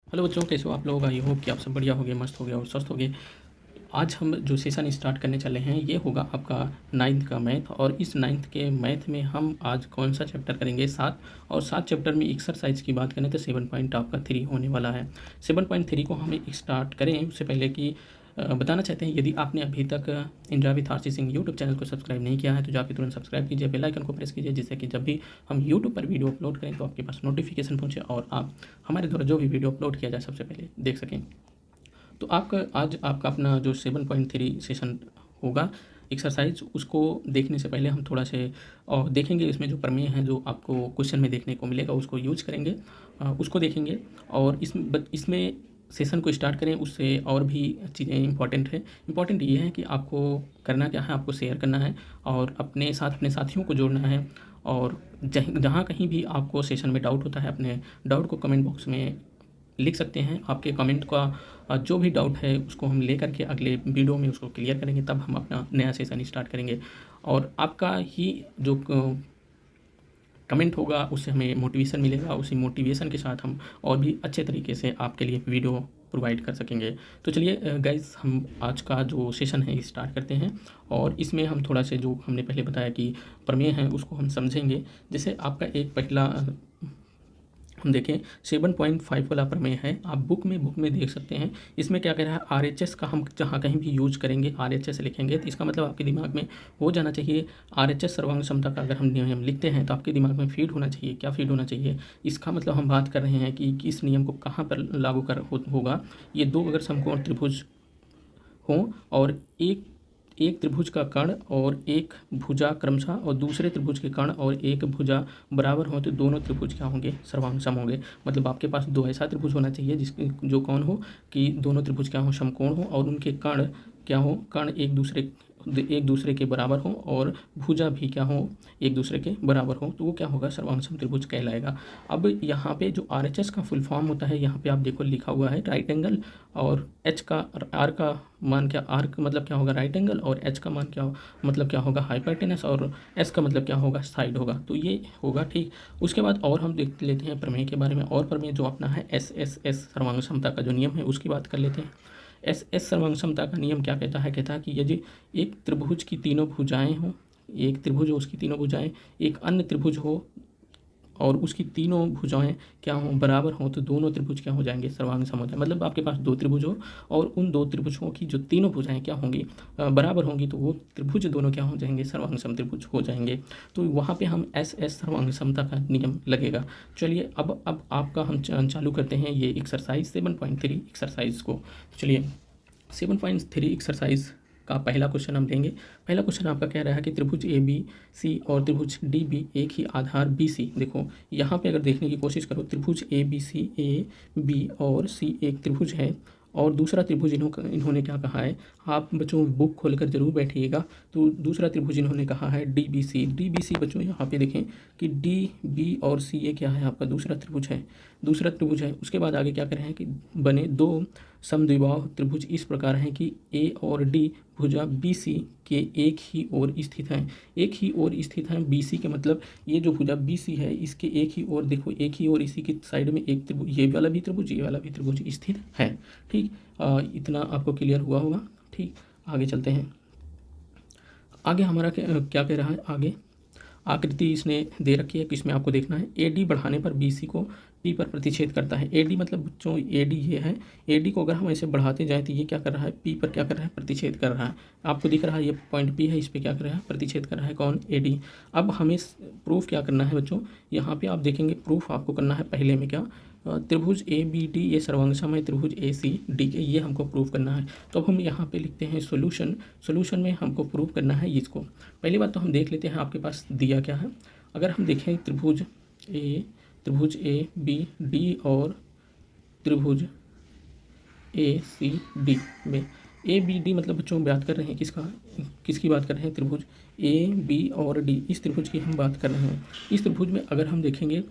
Hello बच्चों, कैसे हो आप लोग। आई होप कि आप सब बढ़िया होगे, मस्त होगे और स्वस्थ होगे। आज हम जो सेशन स्टार्ट करने चले हैं ये होगा आपका 9th का मैथ। और इस 9th के मैथ में हम आज कौन सा चैप्टर करेंगे, 7। और 7 चैप्टर में एक्सरसाइज की बात करें तो 7.3 होने वाला है। 7.3 को हम स्टार्ट करें उससे पहले कि बताना चाहते हैं, यदि आपने अभी तक enjoy with RC Singh YouTube channel को सब्सक्राइब नहीं किया है तो जाकर तुरंत सब्सक्राइब कीजिए, बेल आइकन को प्रेस कीजिए, जिससे कि जब भी हम यूट्यूब पर वीडियो अपलोड करें तो आपके पास नोटिफिकेशन पहुंचे और आप हमारे द्वारा जो भी वीडियो अपलोड किया जाए सबसे पहले देख सकें। तो आपका आज आपका अपना जो 7.3 सेशन होगा एक्सरसाइज, उसको देखने से पहले हम थोड़ा से और देखेंगे। इसमें जो प्रमेय हैं जो आपको क्वेश्चन में देखने को मिलेगा उसको यूज करेंगे, उसको देखेंगे। और इसमें सेशन को स्टार्ट करें उससे और भी चीज़ें इंपॉर्टेंट है। इंपॉर्टेंट ये है कि आपको करना क्या है, आपको शेयर करना है और अपने साथ अपने साथियों को जोड़ना है। और जहाँ कहीं भी आपको सेशन में डाउट होता है, अपने डाउट को कमेंट बॉक्स में लिख सकते हैं। आपके कमेंट का जो भी डाउट है उसको हम लेकर के अगले वीडियो में उसको क्लियर करेंगे, तब हम अपना नया सेशन स्टार्ट करेंगे। और आपका ही जो कमेंट होगा उससे हमें मोटिवेशन मिलेगा, उसी मोटिवेशन के साथ हम और भी अच्छे तरीके से आपके लिए वीडियो प्रोवाइड कर सकेंगे। तो चलिए गाइस, हम आज का जो सेशन है स्टार्ट करते हैं। और इसमें हम थोड़ा से जो हमने पहले बताया कि प्रमेय है उसको हम समझेंगे। जैसे आपका एक पहला हम देखें 7.5 वाला प्रमेय है, आप बुक में देख सकते हैं। इसमें क्या कह रहा है, आरएचएस का हम जहाँ कहीं भी यूज करेंगे आरएचएस लिखेंगे तो इसका मतलब आपके दिमाग में हो जाना चाहिए आरएचएस सर्वांग क्षमता का। अगर हम नियम लिखते हैं तो आपके दिमाग में फीड होना चाहिए। क्या फीड होना चाहिए, इसका मतलब हम बात कर रहे हैं कि इस नियम को कहाँ पर लागू होगा। ये दो अगर समकोण त्रिभुज हों और एक त्रिभुज का कर्ण और एक भुजा क्रमशः और दूसरे त्रिभुज के कर्ण और एक भुजा बराबर हो तो दोनों त्रिभुज क्या होंगे, सर्वांग सम होंगे। मतलब आपके पास दो ऐसा त्रिभुज होना चाहिए जिसके जो कौन हो कि दोनों त्रिभुज क्या हो, समकोण हो और उनके कर्ण क्या हो, कर्ण एक दूसरे के बराबर हो और भुजा भी क्या हो, एक दूसरे के बराबर हो, तो वो क्या होगा, सर्वांग सम त्रिभुज कहलाएगा। अब यहाँ पे जो आरएचएस का फुल फॉर्म होता है यहाँ पे आप देखो लिखा हुआ है राइट एंगल, और एच का आर का मान क्या, आर का मतलब क्या होगा राइट एंगल, और एच का मान क्या मतलब क्या होगा हाइपोटेनस, और एस का मतलब क्या होगा साइड होगा। तो ये होगा ठीक। उसके बाद और हम देख लेते हैं प्रमेय के बारे में। और प्रमेय जो अपना है एस सर्वांग क्षमता का जो नियम है उसकी बात कर लेते हैं। एस सर्वांग क्षमता का नियम क्या कहता है, कहता है कि यदि एक त्रिभुज की तीनों भुजाएं हों, एक त्रिभुज हो उसकी तीनों भुजाएं, एक अन्य त्रिभुज हो और उसकी तीनों भुजाएं क्या हों, बराबर हों, तो दोनों त्रिभुज क्या हो जाएंगे, सर्वांग सम हो जाए। मतलब आपके पास दो त्रिभुज हो और उन दो त्रिभुजों की जो तीनों भुजाएं क्या होंगी, बराबर होंगी, तो वो त्रिभुज दोनों क्या हो जाएंगे, सर्वांग सम त्रिभुज हो जाएंगे। तो वहाँ पे हम एस सर्वांग समता का नियम लगेगा। चलिए अब आपका हम चालू करते हैं ये एक्सरसाइज 7.3 एक्सरसाइज को। चलिए 7.3 एक्सरसाइज का पहला क्वेश्चन हम लेंगे। पहला क्वेश्चन आपका कह रहा है कि त्रिभुज ए बी सी और त्रिभुज डी बी एक ही आधार बी सी। देखो यहाँ पे अगर देखने की कोशिश करो, त्रिभुज ए बी और सी एक त्रिभुज है और दूसरा त्रिभुज इन्होंने क्या कहा है, आप बच्चों बुक खोलकर जरूर बैठिएगा। तो दूसरा त्रिभुज इन्होंने कहा है डी बी सी। बच्चों यहाँ पे देखें कि डी बी और सी ये क्या है, आपका दूसरा त्रिभुज है। उसके बाद आगे क्या कर रहे हैं कि बने दो समद्विबाहु त्रिभुज इस प्रकार हैं कि ए और डी भुजा बी सी के एक ही ओर स्थित हैं। बी सी के मतलब ये जो भुजा बी सी है इसके एक ही ओर, देखो एक ही ओर, इसी की साइड में एक त्रिभुज, ये वाला भी त्रिभुज स्थित है। ठीक, इतना आपको क्लियर हुआ होगा। ठीक, आगे चलते हैं। आगे हमारा क्या कह रहा है, आगे आकृति इसने दे रखी है कि इसमें आपको देखना है ए डी बढ़ाने पर बी सी को पी पर प्रतिच्छेद करता है। ए डी मतलब बच्चों ए डी ये है, ए डी को अगर हम ऐसे बढ़ाते जाएं तो ये क्या कर रहा है, पी पर क्या कर रहा है, प्रतिच्छेद कर रहा है। आपको दिख रहा है ये पॉइंट पी है, इस पर क्या कर रहा है, प्रतिच्छेद कर रहा है कौन, ए डी। अब हमें प्रूफ क्या करना है बच्चों, यहाँ पे आप देखेंगे प्रूफ आपको करना है पहले में क्या, त्रिभुज ए बी डी ये सर्वांग सम है त्रिभुज ए सी डी के, ये हमको प्रूव करना है। तो अब हम यहाँ पे लिखते हैं सोल्यूशन में हमको प्रूव करना है इसको। पहली बात तो हम देख लेते हैं आपके पास दिया क्या है। अगर हम देखें त्रिभुज ए बी डी और त्रिभुज ए सी डी में ए बी डी मतलब बच्चों बात कर रहे हैं किसकी बात कर रहे हैं, त्रिभुज ए बी और डी, इस त्रिभुज की हम बात कर रहे हैं। इस त्रिभुज में अगर हम देखेंगे,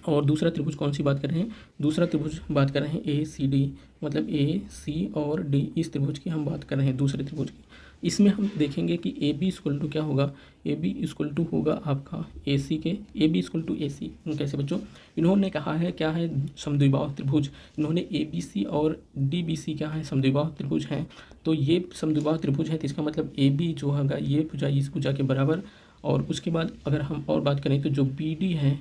और दूसरा त्रिभुज कौन सी बात कर रहे हैं, दूसरा त्रिभुज बात कर रहे हैं ए सी डी, मतलब ए सी और डी, इस त्रिभुज की हम बात कर रहे हैं दूसरे त्रिभुज की। इसमें हम देखेंगे कि ए बी इक्वल टू क्या होगा, ए बी इक्वल टू होगा आपका ए सी के, ए बी इक्वल टू ए सी। कैसे बच्चों, इन्होंने कहा है क्या है, समद्विबाहु त्रिभुज, इन्होंने ए बी सी और डी बी सी क्या है, समद्विबाहु त्रिभुज हैं। तो ये समद्विबाहु त्रिभुज है, तो इसका मतलब ए बी जो होगा ये भुजा इस भुजा के बराबर। और उसके बाद अगर हम और बात करें तो जो बी डी है,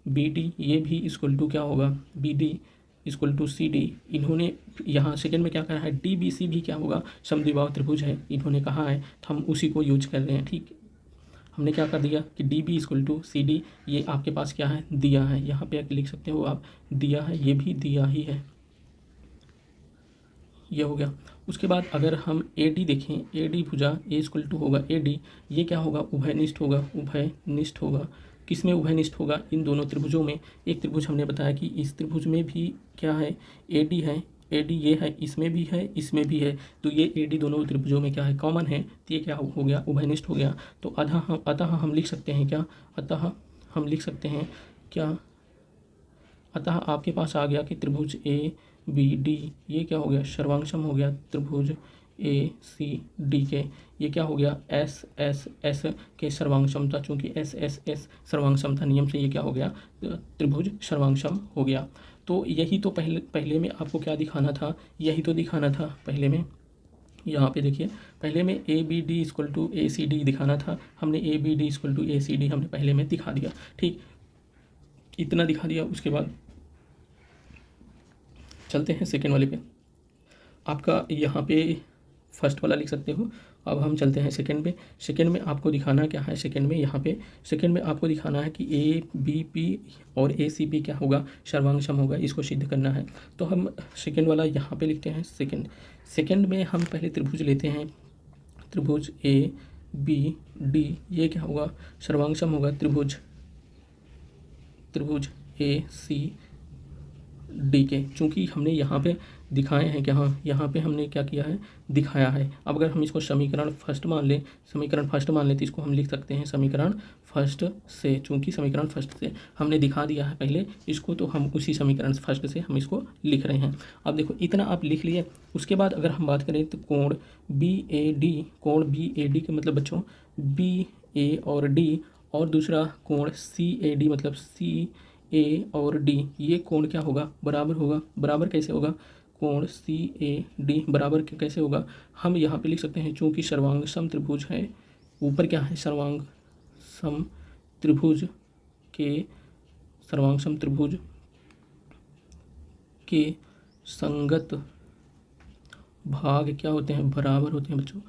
बी डी ये भी इक्वल टू क्या होगा, B D equal to C D. इन्होंने यहाँ सेकंड में क्या कहा है, डी बी सी भी क्या होगा, समद्विबाहु त्रिभुज है, इन्होंने कहा है, तो हम उसी को यूज कर रहे हैं। ठीक, हमने क्या कर दिया कि D B equal to C D, ये आपके पास क्या है, दिया है, यहाँ पे लिख सकते हो आप, दिया है, ये भी दिया ही है, ये हो गया। उसके बाद अगर हम ए डी देखें, ए डी भुजा ए इक्वल टू होगा ए डी, ये क्या होगा, उभयनिष्ठ होगा, उभयनिष्ठ होगा। किस में उभयनिष्ठ होगा, इन दोनों त्रिभुजों में। एक त्रिभुज हमने बताया कि इस त्रिभुज में भी क्या है, ए डी है, ए डी ये है, इसमें भी है, इसमें भी है, तो ये ए डी दोनों त्रिभुजों में क्या है, कॉमन है, तो ये क्या हो गया, उभयनिष्ठ हो गया। तो अतः हम लिख सकते हैं क्या, अतः हम लिख सकते हैं क्या, अतः आपके पास आ गया कि त्रिभुज ए बी डी ये क्या हो गया, सर्वांगसम हो गया त्रिभुज ए सी डी के। ये क्या हो गया, एस एस एस के सर्वांगसम था, चूँकि एस एस एस सर्वांगसम था, नियम से ये क्या हो गया, त्रिभुज सर्वांगसम हो गया। तो यही तो पहले में आपको क्या दिखाना था, यही तो दिखाना था पहले में। यहाँ पे देखिए, पहले में A B D equal to A C D दिखाना था, हमने A B D equal to A C D हमने पहले में दिखा दिया। ठीक, इतना दिखा दिया। उसके बाद चलते हैं सेकेंड वाले पे। आपका यहाँ पे फर्स्ट वाला लिख सकते हो, अब हम चलते हैं सेकेंड पे। सेकेंड में आपको दिखाना क्या है, सेकेंड में यहाँ पे सेकेंड में आपको दिखाना है कि ए बी पी और ए सी पी क्या होगा, सर्वांगसम होगा, इसको सिद्ध करना है। तो हम सेकेंड वाला यहाँ पे लिखते हैं सेकेंड में हम पहले त्रिभुज लेते हैं, त्रिभुज ए बी डी ये क्या होगा, सर्वांगसम होगा त्रिभुज ए सी डी के। चूँकि हमने यहाँ पे दिखाए हैं कि हाँ, यहाँ पे हमने क्या किया है, दिखाया है। अब अगर हम इसको समीकरण फर्स्ट मान लें तो इसको हम लिख सकते हैं समीकरण फर्स्ट से, चूँकि समीकरण फर्स्ट से हमने दिखा दिया है पहले इसको, तो हम उसी समीकरण फर्स्ट से हम इसको लिख रहे हैं। अब देखो इतना आप लिख लिए। उसके बाद अगर हम बात करें तो कोण बी ए डी के मतलब बच्चों बी ए और डी, और दूसरा कोण सी ए डी मतलब सी ए और डी, ये कोण क्या होगा, बराबर होगा। बराबर कैसे होगा, कोण सी ए डी बराबर कैसे होगा, हम यहाँ पे लिख सकते हैं, चूँकि सर्वांगसम त्रिभुज है, ऊपर क्या है, सर्वांगसम त्रिभुज के संगत भाग क्या होते हैं, बराबर होते हैं बच्चों,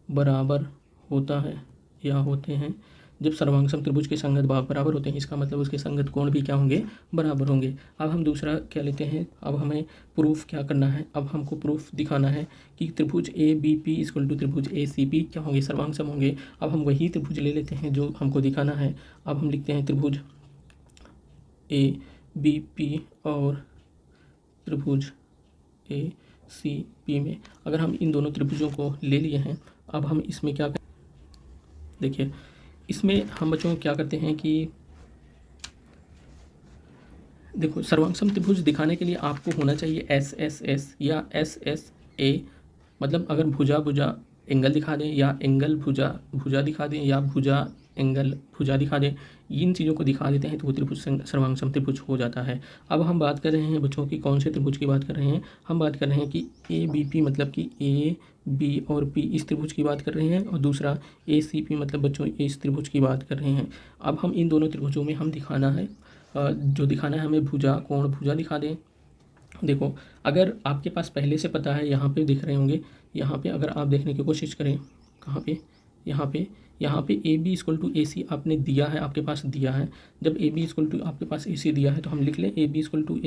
बराबर होता है या होते हैं। जब सर्वांगसम त्रिभुज के संगत भाग बराबर होते हैं, इसका मतलब उसके संगत कोण भी क्या होंगे, बराबर होंगे। अब हम दूसरा क्या लेते हैं, अब हमें प्रूफ क्या करना है, अब हमको प्रूफ दिखाना है कि त्रिभुज A B P equal to त्रिभुज ए सी पी क्या होंगे, सर्वांगसम होंगे। अब हम वही त्रिभुज ले लेते हैं जो हमको दिखाना है। अब हम लिखते हैं त्रिभुज ए बी पी और त्रिभुज ए सी पी में अगर हम इन दोनों त्रिभुजों को ले लिए हैं, अब हम इसमें क्या देखिए, इसमें हम बच्चों क्या करते हैं कि देखो, सर्वांगसम त्रिभुज दिखाने के लिए आपको होना चाहिए एस एस एस या एस एस ए, मतलब अगर भुजा एंगल दिखा दें, या एंगल भुजा दिखा दें, या भुजा एंगल भुजा दिखा दें, इन चीज़ों को दिखा देते हैं तो वो त्रिभुज सर्वांगसम त्रिभुज हो जाता है। अब हम बात कर रहे हैं बच्चों की, कौन से त्रिभुज की बात कर रहे हैं, हम बात कर रहे हैं कि ए बी पी मतलब कि ए बी और पी इस त्रिभुज की बात कर रहे हैं, और दूसरा ए सी पी मतलब बच्चों इस त्रिभुज की बात कर रहे हैं। अब हम इन दोनों त्रिभुजों में हम दिखाना है, जो दिखाना है हमें भुजा कोण भुजा दिखा दें। देखो, अगर आपके पास पहले से पता है, यहाँ पे दिख रहे होंगे, यहाँ पे अगर आप देखने की कोशिश करें, कहाँ पे, यहाँ पे ए बी इक्वल टू ए सी आपने दिया है, आपके पास दिया है। जब ए बी इक्वल टू आपके पास ए सी दिया है तो हम लिख लें ए बी इक्वल टू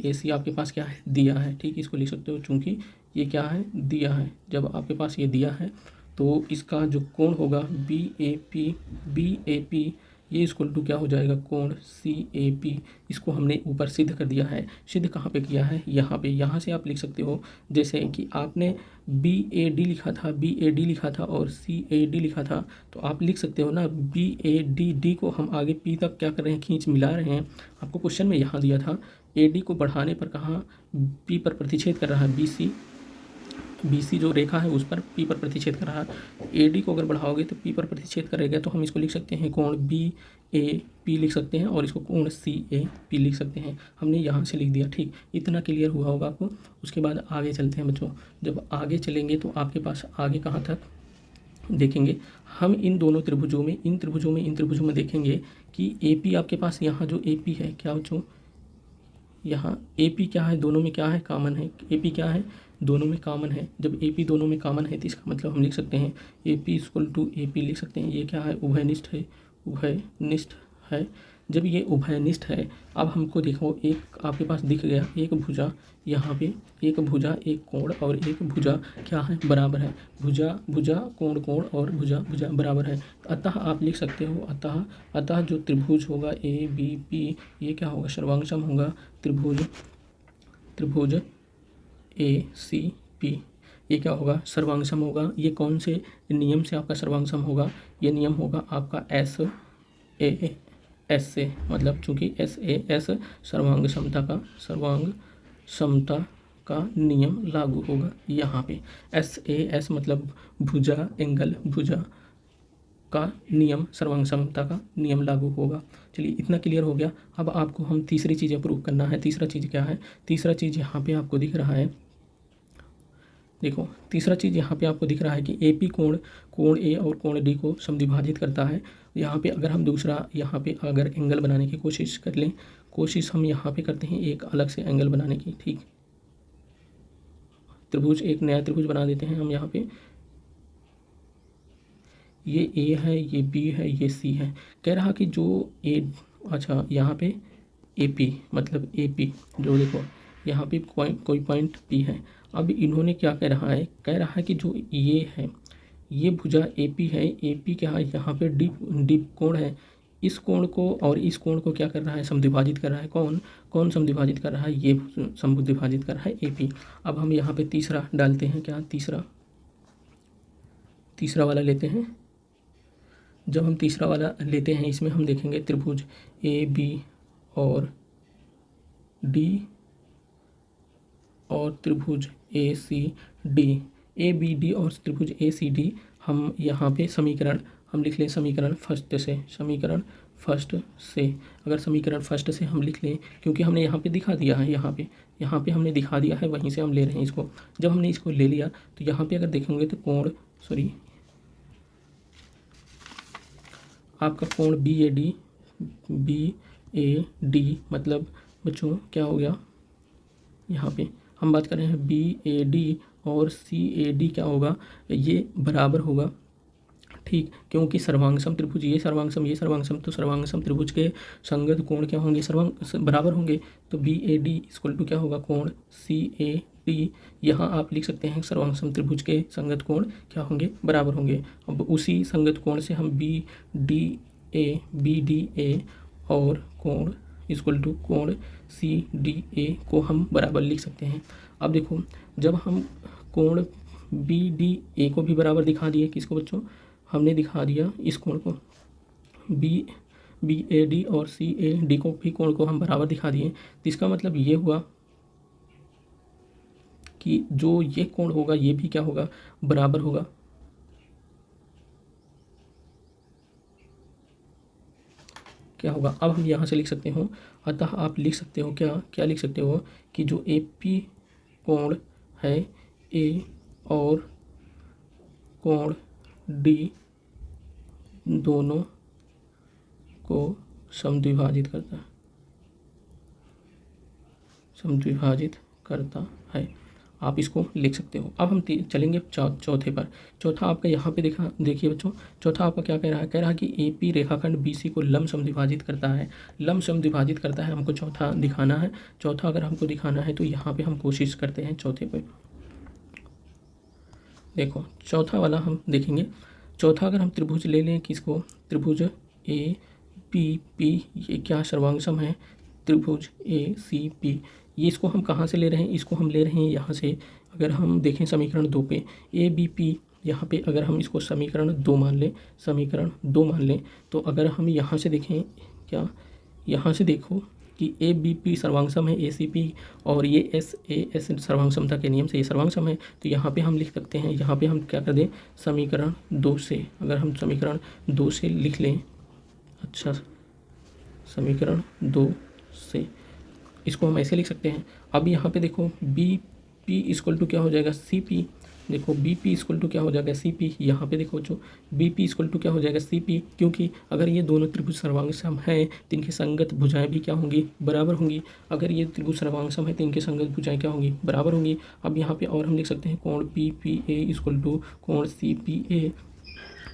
ए सी आपके पास क्या है, दिया है। ठीक, इसको लिख सकते हो, चूँकि ये क्या है, दिया है। जब आपके पास ये दिया है तो इसका जो कोण होगा बी ए पी ये इक्वल टू क्या हो जाएगा, कोण सी ए पी। इसको हमने ऊपर सिद्ध कर दिया है। सिद्ध कहाँ पे किया है, यहाँ पे। यहाँ से आप लिख सकते हो, जैसे कि आपने बी ए डी लिखा था और सी ए डी लिखा था, तो आप लिख सकते हो ना, बी ए डी को हम आगे पी तक क्या कर रहे हैं, खींच मिला रहे हैं। आपको क्वेश्चन में यहाँ दिया था ए डी को बढ़ाने पर कहाँ पी पर प्रतिच्छेद कर रहा है, बी सी BC जो रेखा है उस पर P पर प्रतिच्छेद कर रहा है। AD को अगर बढ़ाओगे तो P पर प्रतिच्छेद करेगा, तो हम इसको लिख सकते हैं कोण BAP लिख सकते हैं और इसको कोण CAP लिख सकते हैं। हमने यहाँ से लिख दिया। ठीक, इतना क्लियर हुआ होगा आपको। उसके बाद आगे चलते हैं बच्चों। जब आगे चलेंगे तो आपके पास आगे कहाँ तक देखेंगे, हम इन दोनों त्रिभुजों में, इन त्रिभुजों में देखेंगे कि AP आपके पास यहाँ जो AP है, क्या बच्चों, यहाँ AP क्या है, दोनों में क्या है, कॉमन है। AP क्या है, दोनों में कॉमन है। जब AP दोनों में कॉमन है तो इसका मतलब हम लिख सकते हैं AP = AP लिख सकते हैं। ये क्या है, उभयनिष्ठ है, उभयनिष्ठ है। जब ये उभयनिष्ठ है, अब हमको देखो, एक आपके पास दिख गया, एक भुजा यहाँ पे, एक भुजा, एक कोण और एक भुजा क्या है, बराबर है। भुजा भुजा, कोण कोण और भुजा भुजा बराबर है। अतः आप लिख सकते हो, अतः जो त्रिभुज होगा ABP, ये क्या होगा, सर्वांग होगा त्रिभुज ACP। ये क्या होगा, सर्वांग सम होगा। ये कौन से नियम से आपका सर्वांग सम होगा, ये नियम होगा आपका SAS से, मतलब चूँकि SAS सर्वांग समता का नियम लागू होगा यहाँ पे। SAS मतलब भुजा, एंगल भुजा का नियम, सर्वांग समता का नियम लागू होगा। चलिए, इतना क्लियर हो गया। अब आपको हम तीसरी चीज़ प्रूव करना है। तीसरा चीज़ क्या है, तीसरा चीज़ यहाँ पे आपको दिख रहा है, देखो तीसरा चीज़ यहाँ पे आपको दिख रहा है कि AP कोण A और कोण D को समद्विभाजित करता है। यहाँ पे अगर हम दूसरा, यहाँ पे अगर एंगल बनाने की कोशिश कर लें, कोशिश हम यहाँ पे करते हैं एक अलग से एंगल बनाने की। ठीक, त्रिभुज, एक नया त्रिभुज बना देते हैं हम यहाँ पे। ये A है, ये B है, ये C है। कह रहा कि जो अच्छा यहाँ पे AP मतलब AP, जो देखो यहाँ पे कोई पॉइंट P है। अब इन्होंने क्या कह रहा है कि जो ये है, ये भुजा AP है, AP क्या है, यहाँ पे D कोण है। इस कोण को और इस कोण को क्या कर रहा है, समद्विभाजित कर रहा है। कौन समद्विभाजित कर रहा है, ये समद्विभाजित कर रहा है AP। अब हम यहाँ पे तीसरा डालते हैं, क्या, तीसरा वाला लेते हैं। जब हम तीसरा वाला लेते हैं, इसमें हम देखेंगे त्रिभुज AB और D और त्रिभुज ACD, ABD और त्रिभुज ACD। हम यहाँ पे समीकरण हम लिख लें, समीकरण फर्स्ट से। अगर समीकरण फर्स्ट से हम लिख लें, क्योंकि हमने यहाँ पे दिखा दिया है, यहाँ पे हमने दिखा दिया है, वहीं से हम ले रहे हैं इसको। जब हमने इसको ले लिया तो यहाँ पे अगर देखेंगे तो आपका कोण BAD मतलब बच्चों क्या हो गया, यहाँ पे हम बात कर रहे हैं BAD और CAD क्या होगा, ये बराबर होगा। ठीक, क्योंकि सर्वांगसम त्रिभुज, ये सर्वांगसम, तो सर्वांगसम त्रिभुज के संगत कोण क्या होंगे, बराबर होंगे। तो BAD = क्या होगा, कोण CAD। यहाँ आप लिख सकते हैं सर्वांगसम त्रिभुज के संगत कोण क्या होंगे, बराबर होंगे। अब उसी संगत कोण से हम BDA और कोण कोण CDA को हम बराबर लिख सकते हैं। अब देखो, जब हम कोण BDA को भी बराबर दिखा दिए, किसको बच्चों, हमने दिखा दिया इस कोण को, BAD और CAD को भी कोण को हम बराबर दिखा दिए। तो इसका मतलब ये हुआ कि जो ये कोण होगा ये भी क्या होगा, बराबर होगा। क्या होगा, अब हम यहाँ से लिख सकते हो, अतः आप लिख सकते हो क्या लिख सकते हो कि जो AP कोण है A और कोण D दोनों को समद्विभाजित करता है। आप इसको लिख सकते हो। अब हम चलेंगे चौथे पर। चौथा आपका यहाँ पे देखिए बच्चों, चौथा आपका क्या कह रहा है कि AP रेखाखंड BC को लंब समद्विभाजित करता है। हमको चौथा दिखाना है। चौथा अगर हमको दिखाना है तो यहाँ पे हम कोशिश करते हैं चौथे पे। देखो, चौथा वाला हम देखेंगे। चौथा अगर हम त्रिभुज ले लें, किसको, त्रिभुज APP, ये क्या सर्वांगसम है, त्रिभुज ACP। ये इसको हम कहाँ से ले रहे हैं, इसको हम ले रहे हैं यहाँ से। अगर हम देखें समीकरण 2 पे, ABP, यहाँ पे अगर हम इसको समीकरण 2 मान लें, तो अगर हम यहाँ से देखें, क्या, यहाँ से देखो कि ए बी पी सर्वांग है, ए सी पी और ये एस ए एस सर्वांग समता के नियम से ये सर्वांग सम है। तो यहाँ पे हम लिख सकते हैं, यहाँ पे हम क्या कर दें, समीकरण 2 से, अगर हम समीकरण 2 से लिख लें, अच्छा समीकरण 2 से इसको हम ऐसे लिख सकते हैं। अब यहाँ पे देखो बी पी इक्वल टू क्या हो जाएगा, सी पी, देखो बी पी इक्वल टू क्या हो जाएगा, सी पी। यहाँ पे देखो जो बी पी इक्वल टू क्या हो जाएगा, सी पी, क्योंकि अगर ये दोनों त्रिभुज सर्वांगसम हैं तो इनकी संगत भुजाएं भी क्या होंगी, बराबर होंगी। अगर ये त्रिभुज सर्वांगसम है तो इनकी संगत भुजाएं क्या होंगी, बराबर होंगी। अब यहाँ पे और हम लिख सकते हैं कोण P P A equal to कोण सी पी ए।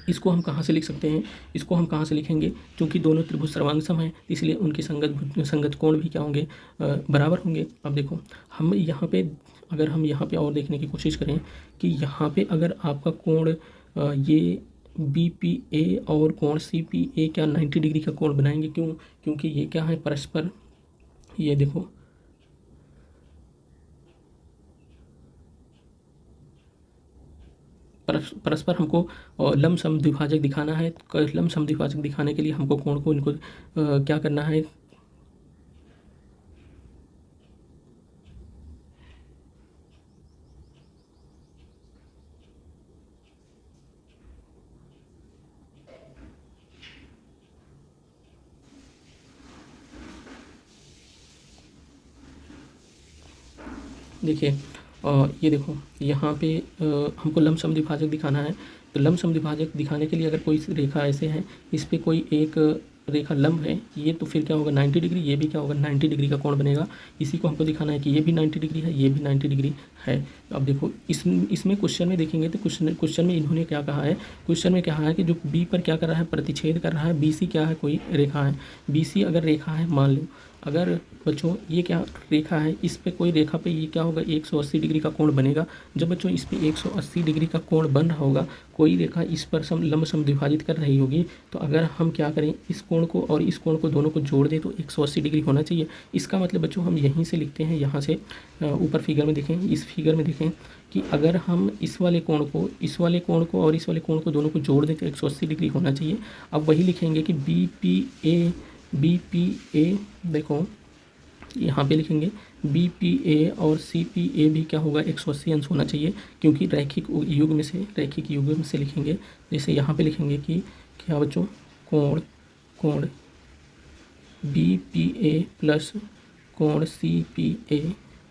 इसको हम कहाँ से लिख सकते हैं, इसको हम कहाँ से लिखेंगे, क्योंकि दोनों त्रिभुज सर्वांगसम हैं इसलिए उनके संगत कोण भी क्या होंगे, बराबर होंगे। अब देखो हम यहाँ पे, अगर हम यहाँ पे और देखने की कोशिश करें कि यहाँ पे अगर आपका कोण ये बी पी ए और कोण सी पी ए क्या 90 डिग्री का कोण बनाएंगे, क्यों, क्योंकि ये क्या है, परस्पर, ये देखो परस्पर हमको लंब समद्विभाजक दिखाना है। लंब समद्विभाजक दिखाने के लिए हमको कोण को इनको क्या करना है, देखिए ये देखो यहाँ पे हमको लंब समद्विभाजक दिखाना है। तो लंब समद्विभाजक दिखाने के लिए अगर कोई रेखा ऐसे है, इस पे कोई एक रेखा लंब है, ये तो फिर क्या होगा 90 डिग्री, ये भी क्या होगा 90 डिग्री का कोण बनेगा। इसी को हमको दिखाना है कि ये भी 90 डिग्री है, ये भी 90 डिग्री है। अब देखो इसमें क्वेश्चन में देखेंगे तो क्वेश्चन में इन्होंने क्या कहा है, क्वेश्चन में क्या है कि जो बी पर क्या कर रहा है, प्रतिच्छेद कर रहा है। बी सी क्या है, कोई रेखा है, बी सी अगर रेखा है, मान लो अगर बच्चों ये क्या रेखा है, इस पे कोई रेखा पे ये क्या होगा 180 डिग्री का कोण बनेगा। जब बच्चों इस पे 180 डिग्री का कोण बन रहा होगा, कोई रेखा इस पर लंब समद्विभाजित कर रही होगी, तो अगर हम क्या करें, इस कोण को और इस कोण को दोनों को जोड़ दें तो 180 डिग्री होना चाहिए। इसका मतलब बच्चों हम यहीं से लिखते हैं, यहाँ से ऊपर फिगर में देखें, इस फिगर में देखें कि अगर हम इस वाले कोण को, इस वाले कोण को और इस वाले कोण को दोनों को जोड़ दें तो 180 डिग्री होना चाहिए। अब वही लिखेंगे कि बी पी ए देखो यहाँ पे लिखेंगे बी पी ए और सी पी ए भी क्या होगा 180 अंश होना चाहिए, क्योंकि रैखिक युग्म से लिखेंगे। जैसे यहाँ पे लिखेंगे कि क्या बच्चों, कोण बी पी ए प्लस कोण सी पी ए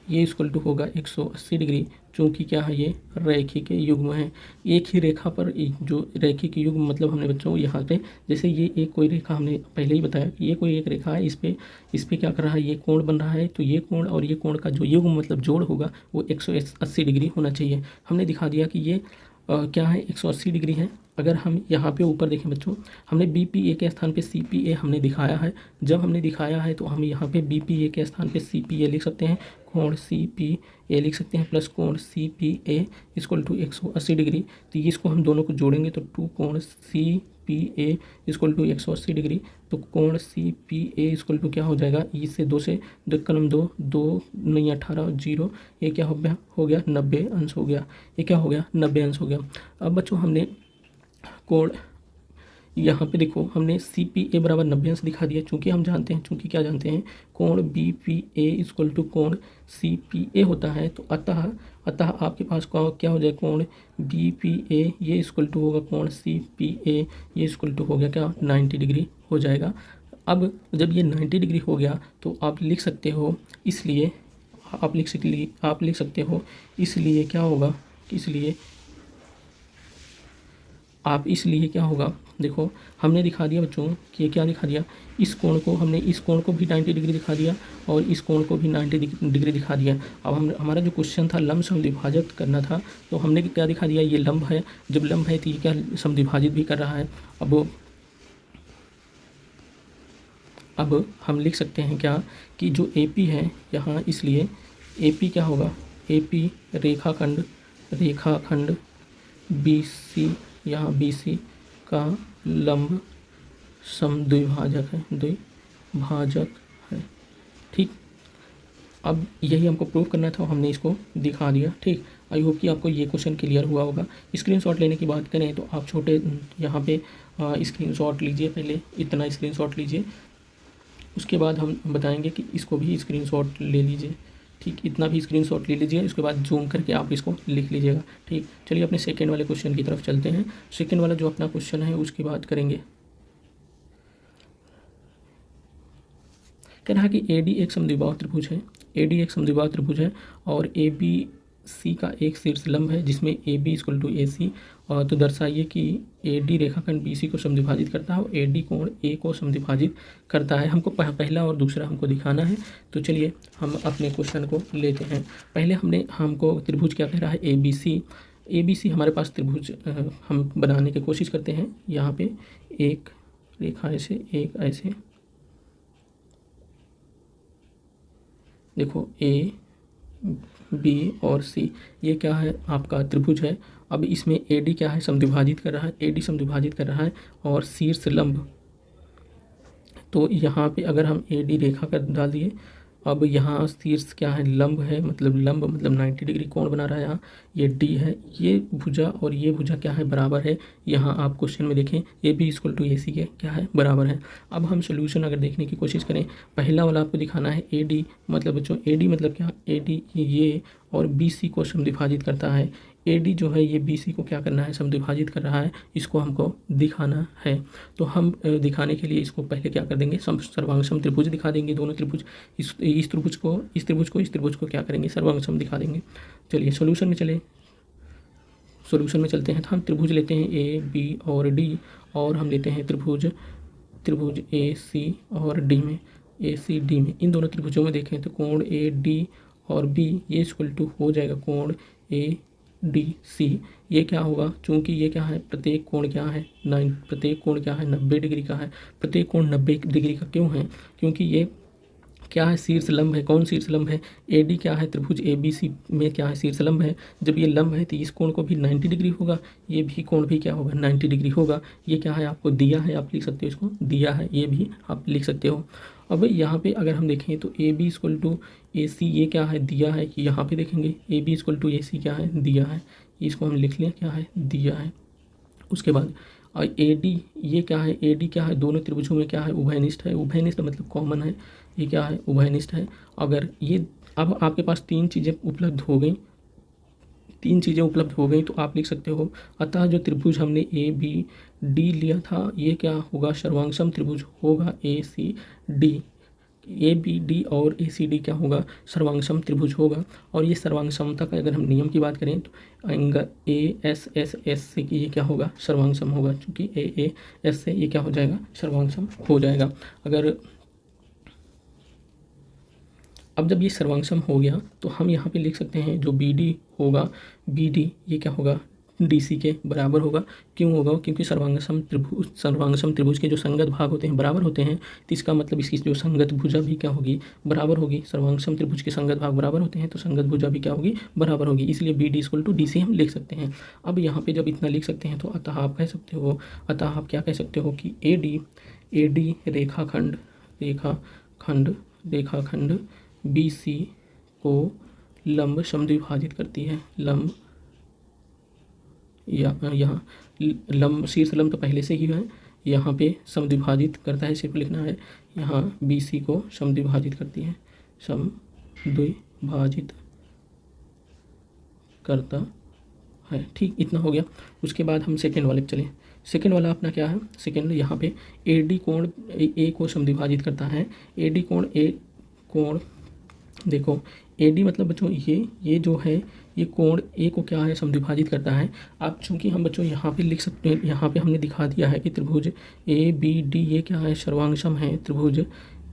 ये इक्वल टू होगा 180 डिग्री, चूँकि क्या है ये रैखिक युग्म है। एक ही रेखा पर जो रैखिक युग्म मतलब हमने बच्चों यहाँ पे, जैसे ये एक कोई रेखा हमने पहले ही बताया कि ये कोई एक रेखा है, इस पे क्या कर रहा है, ये कोण बन रहा है, तो ये कोण और ये कोण का जो युग्म मतलब जोड़ होगा वो 180 डिग्री होना चाहिए। हमने दिखा दिया कि ये क्या है 180 डिग्री है। अगर हम यहाँ पे ऊपर देखें बच्चों, हमने बी पी ए के स्थान पे सी पी ए हमने दिखाया है। जब हमने दिखाया है तो हम यहाँ पे बी पी ए के स्थान पे सी पी ए लिख सकते हैं, कोण सी पी ए लिख सकते हैं, प्लस कोण C P A equal to 180 degree. तो इसको हम दोनों को जोड़ेंगे तो 2 कोण C P A equal to 180 degree. तो कोण C P A equal to क्या हो जाएगा, इससे 2 से 2 कलम 2 2 नहीं 18 0, ये क्या हो गया 90 अंश हो गया। ये क्या हो गया 90 अंश हो गया। अब बच्चों हमने कोण यहाँ पे देखो हमने सी पी ए बराबर 90 अंश दिखा दिया, चूँकि हम जानते हैं, चूँकि क्या जानते हैं, कोण B P A equal to कोण सी पी ए होता है। तो अतः आपके पास क्या हो जाए, कोण बी पी ए ये इक्वल टू होगा कोण सी पी ए ये इक्वल टू हो गया क्या 90 डिग्री हो जाएगा। अब जब ये 90 डिग्री हो गया तो आप लिख सकते हो, इसलिए आप लिख सकते हो, इसलिए क्या होगा, इसलिए क्या होगा, देखो हमने दिखा दिया बच्चों कि ये क्या दिखा दिया, इस कोण को हमने इस कोण को भी 90 डिग्री दिखा दिया और इस कोण को भी 90 डिग्री दिखा दिया। अब हमारा जो क्वेश्चन था लंब समद्विभाजक करना था, तो हमने क्या दिखा दिया, ये लंब है, जब लंब है तो ये क्या समद्विभाजित भी कर रहा है। अब हम लिख सकते हैं क्या कि जो ए पी है यहाँ, इसलिए ए पी क्या होगा, ए पी रेखाखंड बी सी, यहाँ बी सी का लंब समद्विभाजक है, ठीक। अब यही हमको प्रूव करना था, हमने इसको दिखा दिया, ठीक। आई होप कि आपको ये क्वेश्चन क्लियर हुआ होगा। स्क्रीनशॉट लेने की बात करें तो आप छोटे यहाँ पे स्क्रीनशॉट लीजिए, पहले इतना स्क्रीनशॉट लीजिए, उसके बाद हम बताएंगे कि इसको भी स्क्रीनशॉट ले लीजिए, ठीक, इतना भी स्क्रीनशॉट ले लीजिए, उसके बाद जूम करके आप इसको लिख लीजिएगा, ठीक। चलिए अपने सेकंड वाले क्वेश्चन की तरफ चलते हैं। सेकंड वाला जो अपना क्वेश्चन है उसकी बात करेंगे। कह रहा है कि AD एक समद्विबाहु त्रिभुज है, AD एक समद्विबाहु त्रिभुज है और ABC का एक शीर्षलंब है जिसमें AB इक्वल टू AC, और तो दर्शाइए कि AD रेखाखंड BC को समद्विभाजित करता है और AD कोण A को समद्विभाजित करता है। हमको पहला और दूसरा हमको दिखाना है। तो चलिए हम अपने क्वेश्चन को लेते हैं। पहले हमको त्रिभुज क्या कह रहा है, ABC हमारे पास त्रिभुज हम बनाने की कोशिश करते हैं। यहाँ पे एक रेखा ऐसे, एक ऐसे, देखो A B और C ये क्या है, आपका त्रिभुज है। अब इसमें AD क्या है, समद्विभाजित कर रहा है, AD समद्विभाजित कर रहा है और शीर्षलंब, तो यहाँ पे अगर हम AD रेखा का डाल दिए, अब यहाँ शीर्ष क्या है, लंब है, मतलब लंब मतलब 90 डिग्री कोण बना रहा है। यहाँ ये D है, ये भुजा और ये भुजा क्या है, बराबर है। यहाँ आप क्वेश्चन में देखें AB इक्वल टू AC के क्या है, बराबर है। अब हम सोल्यूशन अगर देखने की कोशिश करें, पहला वाला आपको दिखाना है AD मतलब बच्चों, AD मतलब क्या, AD ये और BC को समद्विभाजित करता है। AD जो है ये BC को क्या करना है, समद्विभाजित कर रहा है, इसको हमको दिखाना है। तो हम दिखाने के लिए इसको पहले क्या कर देंगे, सर्वांगसम त्रिभुज दिखा देंगे। दोनों त्रिभुज, इस त्रिभुज को, इस त्रिभुज को क्या करेंगे, सर्वांगसम दिखा देंगे। चलिए सोल्यूशन में चले, सोल्यूशन में चलते हैं। तो हम त्रिभुज लेते हैं A B और D, और हम लेते हैं त्रिभुज AC और D में, ACD में। इन दोनों त्रिभुजों में देखें तो कोण AD और B ये इक्वल टू हो जाएगा कोण ADC। ये क्या होगा, चूंकि ये क्या है, प्रत्येक कोण क्या है, प्रत्येक कोण क्या है, 90 डिग्री का है। प्रत्येक कोण 90 डिग्री का क्यों है, क्योंकि ये क्या है, शीर्षलंब है। कौन शीर्षलंब है, AD क्या है, त्रिभुज ABC में क्या है, शीर्षलंब है। जब ये लंब है तो इस कोण को भी 90 डिग्री होगा, ये भी कोण भी क्या होगा, 90 डिग्री होगा। ये क्या है, आपको दिया है, आप लिख सकते हो इसको, दिया है, ये भी आप लिख सकते हो। अब यहाँ पे अगर हम देखें तो AB इक्वल टू AC ये क्या है, दिया है, कि यहाँ पे देखेंगे AB इक्वल टू AC क्या है, दिया है, इसको हम लिख लें क्या है, दिया है। उसके बाद AD ये क्या है, AD क्या है, दोनों त्रिभुजों में क्या है, उभयनिष्ठ है। उभयनिष्ठ मतलब कॉमन है, ये क्या है, उभयनिष्ठ है। अगर ये, अब आपके पास तीन चीज़ें उपलब्ध हो गई, तो आप लिख सकते हो, अतः जो त्रिभुज हमने ABD लिया था ये क्या होगा, सर्वांगसम त्रिभुज होगा ACD। ABD और ACD क्या होगा, सर्वांगसम त्रिभुज होगा। और ये सर्वांगसमता का अगर हम नियम की बात करें तो एंगल ASS से कि ये क्या होगा, सर्वांगसम होगा, क्योंकि AAS से ये क्या हो जाएगा, सर्वांगसम हो जाएगा। अगर अब जब ये सर्वांगसम हो गया तो हम यहाँ पे लिख सकते हैं जो BD होगा, BD ये क्या होगा, DC के बराबर होगा। क्यों होगा, क्योंकि सर्वांगसम त्रिभुज के जो संगत भाग होते हैं बराबर होते हैं, तो इसका मतलब इसकी जो संगत भुजा भी क्या होगी, बराबर होगी। सर्वांगसम त्रिभुज के संगत भाग बराबर होते हैं तो संगत भुजा भी क्या होगी, बराबर होगी। इसलिए BD इक्वल टू DC हम लिख सकते हैं। अब यहाँ पे जब इतना लिख सकते हैं तो अतः आप कह सकते हो, अतः आप क्या कह सकते हो कि AD रेखाखंड BC को लंब समद्विभाजित करती है। लंब यहाँ लंब, शीर्ष लंब तो पहले से ही है, यहाँ पे समद्विभाजित करता है, सिर्फ लिखना है। यहाँ BC को समद्विभाजित करती है, समद्विभाजित करता है, ठीक, इतना हो गया। उसके बाद हम सेकेंड वाले पे चलें। सेकेंड वाला अपना क्या है, सेकेंड यहाँ पे AD कोण A को समद्विभाजित करता है। AD कोण देखो, AD मतलब बच्चों ये जो है, ये कोण A को क्या है, समद्विभाजित करता है। आप चूंकि हम बच्चों यहाँ पे लिख सकते हैं, यहाँ पे हमने दिखा दिया है कि त्रिभुज ABD ये क्या है, सर्वांगसम है। त्रिभुज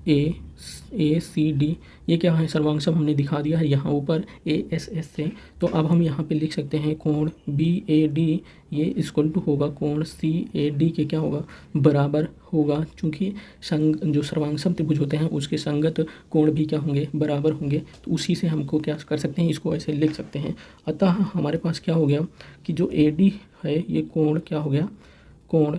ACD ये क्या है, सर्वांगसम हमने दिखा दिया है यहाँ ऊपर ASS से। तो अब हम यहाँ पे लिख सकते हैं कोण BAD ये इक्वल टू होगा कोण CAD के क्या होगा, बराबर होगा। चूँकि जो सर्वांगसम त्रिभुज होते हैं उसके संगत कोण भी क्या होंगे, बराबर होंगे। तो उसी से हमको क्या कर सकते हैं, इसको ऐसे लिख सकते हैं। अतः हमारे पास क्या हो गया कि जो AD है ये कोण क्या हो गया, कोण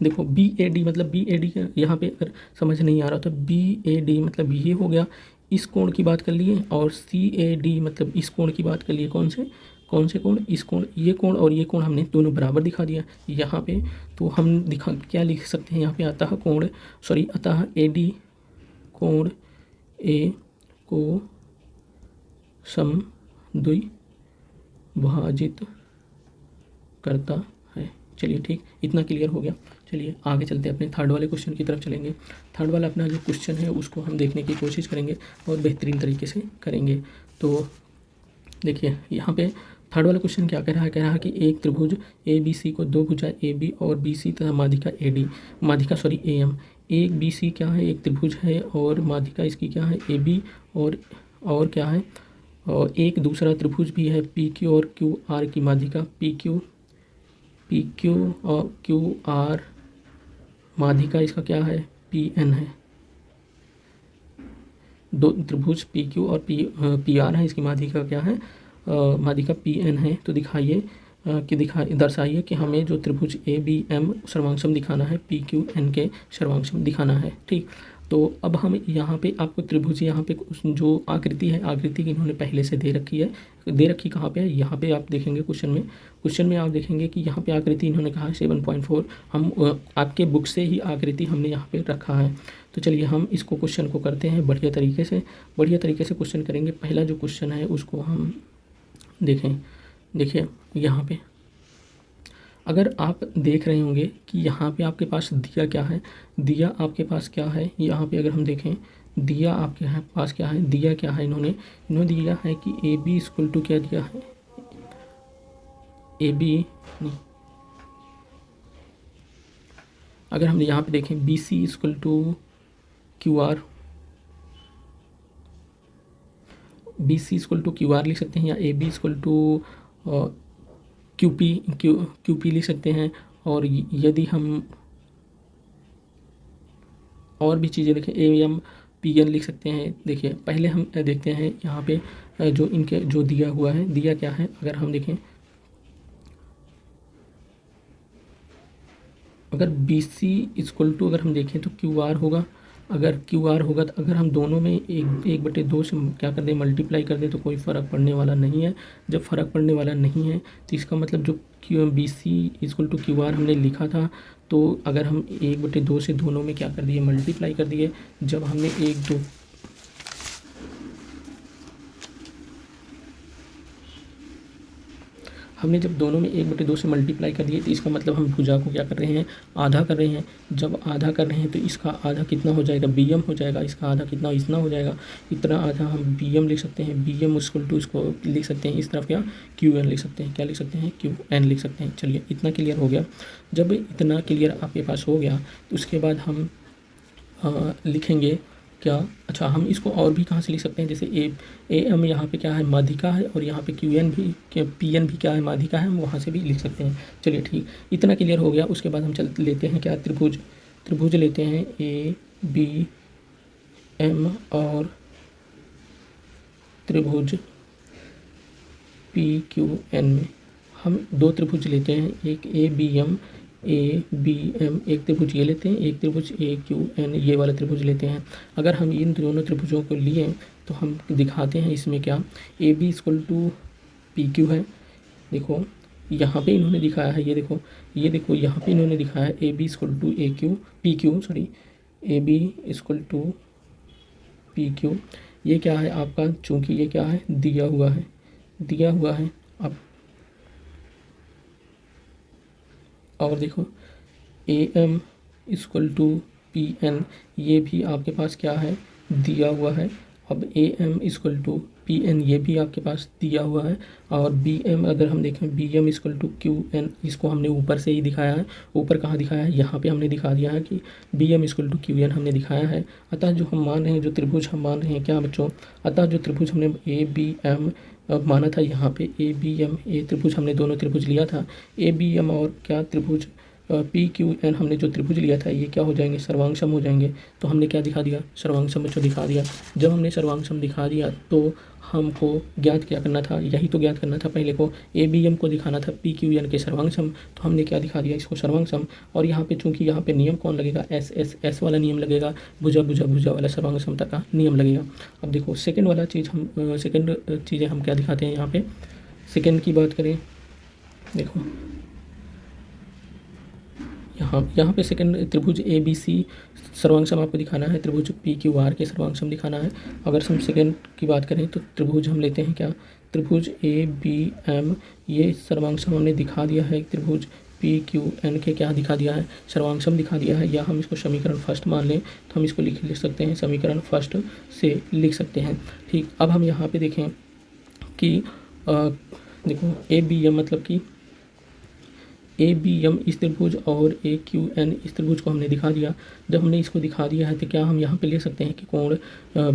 देखो BAD मतलब BAD यहाँ पे अगर समझ नहीं आ रहा तो BAD मतलब ये हो गया, इस कोण की बात कर लिए, और CAD मतलब इस कोण की बात कर लिए, कौन से, कौन से कोण, इस कोण, ये कोण और ये कोण हमने दोनों बराबर दिखा दिया यहाँ पे। तो हम दिखा क्या लिख सकते हैं यहाँ पे, अतः AD कोण ए को समद्विभाजित करता है। चलिए ठीक, इतना क्लियर हो गया। चलिए आगे चलते हैं, अपने थर्ड वाले क्वेश्चन की तरफ चलेंगे। थर्ड वाला अपना जो क्वेश्चन है उसको हम देखने की कोशिश करेंगे और बेहतरीन तरीके से करेंगे। तो देखिए यहाँ पे थर्ड वाला क्वेश्चन क्या कह रहा है कि एक त्रिभुज ABC को दो भुजा AB और BC तथा माध्यिका AM। एक BC क्या है, एक त्रिभुज है और माध्यिका इसकी क्या है AB, और क्या है, और एक दूसरा त्रिभुज भी है PQ और QR की माध्यिका PQ और QR माध्यिका इसका क्या है PN है। दो त्रिभुज PQ और PR है, इसकी माध्यिका क्या है, माध्यिका PN है। तो दर्शाइए कि हमें जो त्रिभुज ABM सर्वांगसम दिखाना है PQN के सर्वांगसम दिखाना है। ठीक, तो अब हम यहाँ पे आपको त्रिभुज, यहाँ पे जो आकृति है, आकृति इन्होंने पहले से दे रखी कहाँ पे है, यहाँ पे आप देखेंगे क्वेश्चन में आप देखेंगे कि यहाँ पे आकृति इन्होंने कहा है 7.4। हम आपके बुक से ही आकृति हमने यहाँ पे रखा है। तो चलिए हम इसको क्वेश्चन को करते हैं बढ़िया तरीके से क्वेश्चन करेंगे। पहला जो क्वेश्चन है उसको हम देखें। देखिए यहाँ पे अगर आप देख रहे होंगे कि यहाँ पे आपके पास दिया क्या है, दिया आपके पास क्या है, यहाँ पे अगर हम देखें दिया आपके पास क्या है, दिया क्या है, इन्होंने दिया है कि AB इक्वल टू क्या दिया है, AB अगर हम यहाँ पे देखें BC equal to QR, BC equal to QR लिख सकते हैं, या AB इक्वल टू QP लिख सकते हैं। और यदि हम और भी चीज़ें देखें AM PN लिख सकते हैं। देखिए पहले हम देखते हैं यहाँ पे जो इनके जो दिया हुआ है, दिया क्या है, अगर हम देखें, अगर BC इक्वल टू अगर हम देखें तो QR होगा। अगर QR होगा तो अगर हम दोनों में 1/2 से क्या कर दें, मल्टीप्लाई कर दें, तो कोई फ़र्क पड़ने वाला नहीं है। जब फ़र्क पड़ने वाला नहीं है तो इसका मतलब जो BC इक्वल टू QR हमने लिखा था, तो अगर हम 1/2 से दोनों में क्या कर दिए, मल्टीप्लाई कर दिए। जब हमने जब दोनों में 1/2 से मल्टीप्लाई कर दिए तो इसका मतलब हम भुजा को क्या कर रहे हैं, आधा कर रहे हैं। जब आधा कर रहे हैं तो इसका आधा कितना हो जाएगा, BM हो जाएगा। इसका आधा कितना, इतना हो जाएगा, इतना आधा हम BM लिख सकते हैं। BM इक्वल टू इसको लिख सकते हैं इस तरफ क्या, QN लिख सकते हैं, क्या लिख सकते हैं, QN लिख सकते हैं। चलिए इतना क्लियर हो गया। जब इतना क्लियर आपके पास हो गया तो उसके बाद हम लिखेंगे क्या, अच्छा हम इसको और भी कहाँ से लिख सकते हैं, जैसे AM यहाँ पे क्या है, माध्यिका है, और यहाँ पे PN भी क्या है, माध्यिका है, हम वहाँ से भी लिख सकते हैं। चलिए ठीक, इतना क्लियर हो गया। उसके बाद हम लेते हैं क्या, त्रिभुज लेते हैं ABM और त्रिभुज PQN में हम दो त्रिभुज लेते हैं, एक ABM एक त्रिभुज ये लेते हैं, एक त्रिभुज AQN ये वाला त्रिभुज लेते हैं। अगर हम इन दोनों त्रिभुजों को लिए तो हम दिखाते हैं इसमें क्या, AB इक्वल टू PQ है। देखो यहाँ पे इन्होंने दिखाया है, ये देखो यहाँ पे इन्होंने दिखाया है AB equal to AB equal to PQ। ये क्या है आपका, चूँकि ये क्या है, दिया हुआ है। अब और देखो AM इक्वल टू PN, ये भी आपके पास क्या है, दिया हुआ है। अब AM इक्वल टू PN ये भी आपके पास दिया हुआ है। और BM अगर हम देखें, BM इक्वल टू QN, इसको हमने ऊपर से ही दिखाया है। ऊपर कहाँ दिखाया है, यहाँ पे हमने दिखा दिया है कि BM इक्वल टू QN हमने दिखाया है। अतः जो हम मान रहे हैं, जो त्रिभुज हम मान रहे हैं क्या बच्चों, अतः जो त्रिभुज हमने ABM माना था, यहाँ पे ABM त्रिभुज हमने दोनों त्रिभुज लिया था, ABM और क्या त्रिभुज PQN हमने जो त्रिभुज लिया था, ये क्या हो जाएंगे, सर्वांगसम हो जाएंगे। तो हमने क्या दिखा दिया, सर्वांगसम बच्चों दिखा दिया। जब हमने सर्वांगसम दिखा दिया तो हमको ज्ञात क्या करना था, यही तो ज्ञात करना था पहले को, ABM को दिखाना था PQN के सर्वांगसम। तो हमने क्या दिखा दिया, इसको सर्वांगसम। और यहाँ पे चूंकि यहाँ पे नियम कौन लगेगा, S वाला नियम लगेगा, भुजा वाला सर्वांगसमता का नियम लगेगा। अब देखो सेकंड चीज़ें हम क्या दिखाते हैं यहाँ पे, सेकंड की बात करें, देखो यहाँ पे सेकंड त्रिभुज ए बी सी सर्वांग आपको दिखाना है, त्रिभुज पी क्यू आर के सर्वांग दिखाना है। अगर हम सेकंड की बात करें तो त्रिभुज हम लेते हैं क्या, त्रिभुज ए बी एम, ये सर्वांग हमने दिखा दिया है। त्रिभुज पी क्यू एन के क्या दिखा दिया है, सर्वांग दिखा दिया है। या हम इसको समीकरण फर्स्ट मान लें तो हम इसको लिख सकते हैं, समीकरण फर्स्ट से लिख सकते हैं। ठीक, अब हम यहाँ पे देखें कि देखो ए बी एम मतलब कि ए बी एम इस त्रिभुज और ए क्यू एन इस त्रिभुज को हमने दिखा दिया। जब हमने इसको दिखा दिया है तो क्या हम यहाँ पे ले सकते हैं कि कोण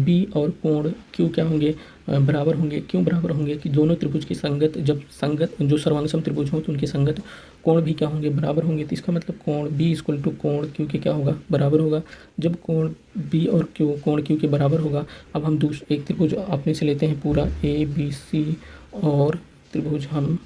बी और कोण क्यू क्या होंगे, बराबर होंगे। क्यों बराबर होंगे कि दोनों त्रिभुज की संगत, जब संगत जो सर्वांग त्रिभुज हो तो उनके संगत कोण भी क्या होंगे, बराबर होंगे। तो इसका मतलब कोण बी इक्वल टू कोण क्यू के क्या होगा, बराबर होगा। जब कोण बी और क्यू कोण क्यू के बराबर होगा, अब हम एक त्रिभुज अपने से लेते हैं पूरा ए बी सी, और त्रिभुज हम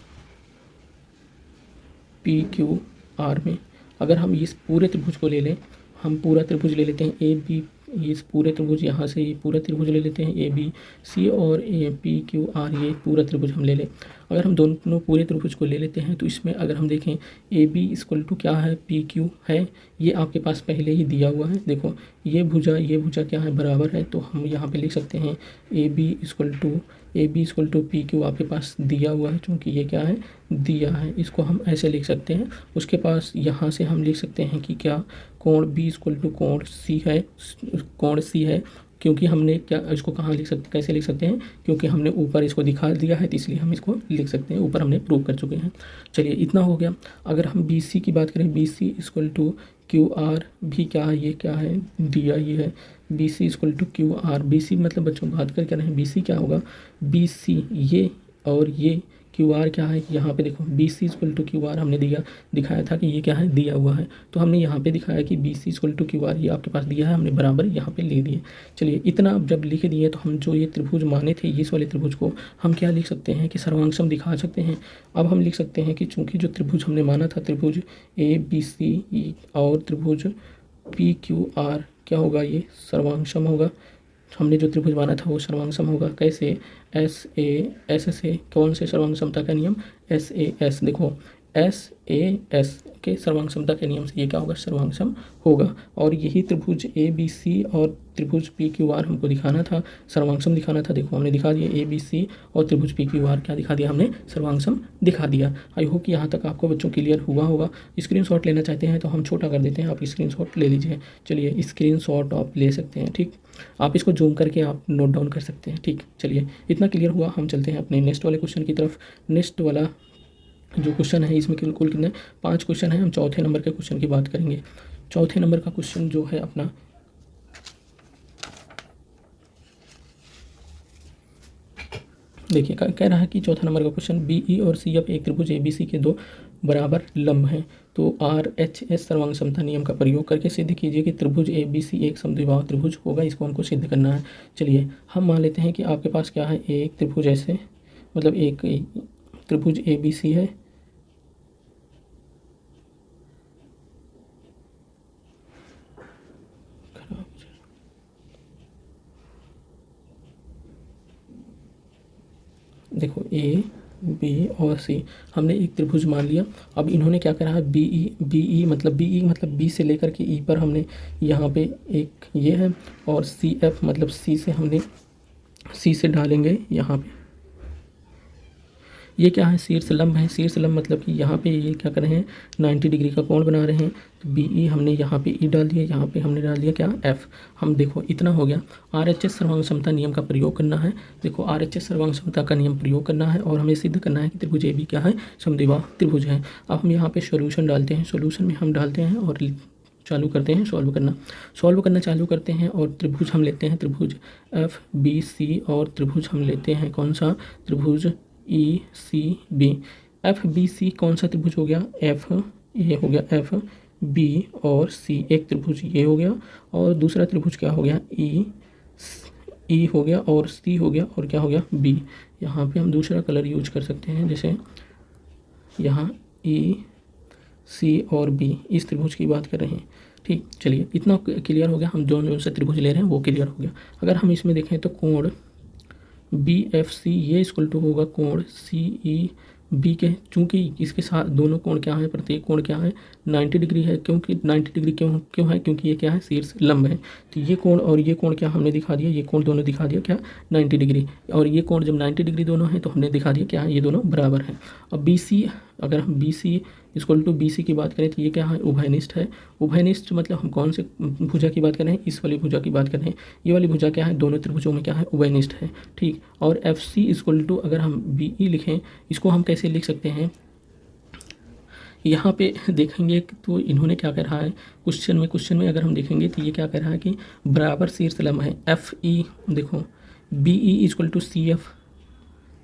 पी क्यू आर में अगर हम इस पूरे त्रिभुज को ले लें, हम पूरा त्रिभुज ले लेते हैं ए बी, इस पूरे त्रिभुज यहाँ से ये पूरा त्रिभुज ले लेते हैं ए बी सी, और ए पी क्यू आर ये पूरा त्रिभुज हम ले लें। अगर हम दोनों पूरे त्रिभुज को ले लेते हैं तो इसमें अगर हम देखें ए बी इक्वल टू क्या है, पी क्यू है, ये आपके पास पहले ही दिया हुआ है। देखो ये भुजा क्या है, बराबर है। तो हम यहाँ पे लिख सकते हैं A B equal to P Q आपके पास दिया हुआ है, चूँकि ये क्या है, दिया है। इसको हम ऐसे लिख सकते हैं। उसके पास यहाँ से हम लिख सकते हैं कि क्या, कोण बी इक्वल टू कोण सी है, क्योंकि हमने क्या इसको कहाँ लिख सकते, कैसे लिख सकते हैं, क्योंकि हमने ऊपर इसको दिखा दिया है तो इसलिए हम इसको लिख सकते हैं, ऊपर हमने प्रूव कर चुके हैं। चलिए इतना हो गया। अगर हम बी सी की बात करें, B C equal to Q R भी क्या है, ये क्या है, दिया ये है। B C equal to Q R, B C मतलब बच्चों बात कर रहे हैं, बी सी क्या होगा, बी सी ये और ये क्यू आर क्या है, यहाँ पे देखो B C equal to Q R हमने दिखाया था कि ये क्या है, दिया हुआ है। तो हमने यहाँ पे दिखाया कि B C equal to Q R ये आपके पास दिया है, हमने बराबर यहाँ पे ले दिए। चलिए इतना अब जब लिख दिए तो हम जो ये त्रिभुज माने थे, इस वाले त्रिभुज को हम क्या लिख सकते हैं कि सर्वांग दिखा सकते हैं। अब हम लिख सकते हैं कि चूँकि जो त्रिभुज हमने माना था, त्रिभुज ए बी सी और त्रिभुज पी क्यू आर क्या होगा, ये सर्वांग होगा। हमने जो त्रिभुज माना था वो सर्वांग होगा। कैसे, एस ए एस से, कौन से सर्वांग समता का नियम, एस ए एस, देखो एस ए एस के सर्वांग समता के नियम से ये क्या होगा, सर्वांग होगा। और यही त्रिभुज ए बी सी और त्रिभुज पी क्यू आर हमको दिखाना था, सर्वांग दिखाना था। देखो हमने दिखा दिया ए बी सी और त्रिभुज पी क्यू आर क्या दिखा दिया, हमने सर्वांग दिखा दिया। आई होप कि यहाँ तक आपको बच्चों क्लियर हुआ होगा। स्क्रीनशॉट लेना चाहते हैं तो हम छोटा कर देते हैं, आप स्क्रीनशॉट ले लीजिए। चलिए स्क्रीनशॉट आप ले सकते हैं, ठीक, आप इसको जूम करके आप नोट डाउन कर सकते हैं, ठीक। चलिए इतना क्लियर हुआ, हम चलते हैं अपने नेक्स्ट वाले क्वेश्चन की तरफ। नेक्स्ट वाला जो क्वेश्चन है, इसमें कुल कितने 5 क्वेश्चन हैं। हम चौथे नंबर के क्वेश्चन की बात करेंगे। चौथे नंबर का क्वेश्चन जो है अपना, देखिए कह रहा है कि चौथा नंबर का क्वेश्चन, बी ई और सी एफ एक त्रिभुज ए बी सी के दो बराबर लंब हैं, तो आर एच एस सर्वांग समता नियम का प्रयोग करके सिद्ध कीजिए कि त्रिभुज ए बी सी एक समद्विबाहु त्रिभुज होगा। इसको हमको सिद्ध करना है। चलिए हम मान लेते हैं कि आपके पास क्या है, एक त्रिभुज ऐसे, मतलब एक त्रिभुज ए बी सी है, देखो ए बी और सी हमने एक त्रिभुज मान लिया। अब इन्होंने क्या करा है, बी ई मतलब बी से लेकर के ई पर हमने यहाँ पे एक ये है, और सी एफ मतलब सी से हमने सी से डालेंगे यहाँ पे, ये क्या है, शीर्ष लंब है। शीर्ष लंब मतलब कि यहाँ पे ये क्या कर रहे हैं, 90 डिग्री का कोण बना रहे हैं। तो बी ई हमने यहाँ पे ई डाल दिया, यहाँ पे हमने डाल दिया क्या, एफ। हम देखो इतना हो गया। आर एच एस सर्वांग समता नियम का प्रयोग करना है। देखो आर एच एस सर्वांग समता का नियम प्रयोग करना है और हमें सिद्ध करना है कि त्रिभुज ए बी क्या है, समद्विबाहु त्रिभुज है। अब हम यहाँ पे सॉल्यूशन डालते हैं, सॉल्यूशन में हम डालते हैं और चालू करते हैं सॉल्व करना चालू करते हैं। और त्रिभुज हम लेते हैं, त्रिभुज एफ बी सी, और त्रिभुज हम लेते हैं कौन सा, त्रिभुज E C B. F B C कौन सा त्रिभुज हो गया, एफ ये हो गया, एफ बी और सी एक त्रिभुज ये हो गया, और दूसरा त्रिभुज क्या हो गया, ई हो गया, और सी हो गया, और क्या हो गया, बी। यहाँ पे हम दूसरा कलर यूज कर सकते हैं, जैसे यहाँ ई सी और बी इस त्रिभुज की बात कर रहे हैं, ठीक। चलिए इतना क्लियर हो गया, हम जो से त्रिभुज ले रहे हैं वो क्लियर हो गया। अगर हम इसमें देखें तो कोण BFC ये इक्वल टू होगा कोण CEB के, चूँकि इसके साथ दोनों कोण क्या है, प्रत्येक कोण क्या है 90 डिग्री है। क्योंकि 90 डिग्री क्यों है, क्योंकि ये क्या है, शीर्ष लंब है। तो ये कोण और ये कोण क्या हमने दिखा दिया, ये कोण दोनों दिखा दिया क्या 90 डिग्री, और ये कोण जब 90 डिग्री दोनों है तो हमने दिखा दिया क्या ये दोनों बराबर हैं। अब BC, अगर हम BC इक्वल टू BC की बात करें तो ये क्या है, उभयनिष्ठ है। उभयनिष्ठ मतलब हम कौन से भुजा की बात कर रहे हैं, इस वाली भुजा की बात कर रहे हैं। ये वाली भुजा क्या है, दोनों त्रिभुजों में क्या है, उभयनिष्ठ है। ठीक, और FC इक्वल टू अगर हम BE लिखें, इसको हम कैसे लिख सकते हैं, यहाँ पे देखेंगे तो इन्होंने क्या कह रहा है क्वेश्चन में अगर हम देखेंगे तो ये क्या कह रहा है कि बराबर शीर्ष लंब है। FE देखो, BE equal to CF,